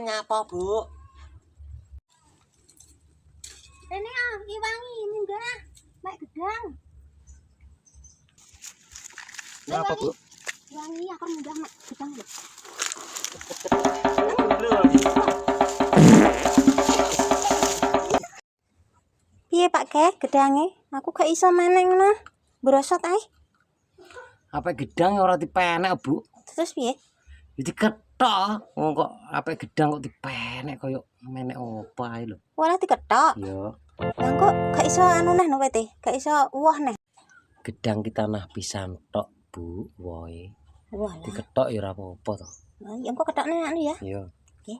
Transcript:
ngapa, Bu? Ini iwangi munggah. Mek gedang. Ngapa, Bu? Wangi aku munggah mek gedang lho. Piye Pak Ke gedange? Aku gak iso meneng ngono. Brosot ae. Apa gedang ora dipenek, Bu? Terus piye? Jadi ketok. Wong kok apa gedang kok dipenek koyo menek opo ae lho. Walah diketok. Iya. Lah kok gak iso anu neh no wete? Gak iso uwah neh. Gedang kita nah pisan tok, Bu. Woe. Walah. Diketok ya ora apa-apa to. Ya engko ketokne anu ya. Iya. Oke.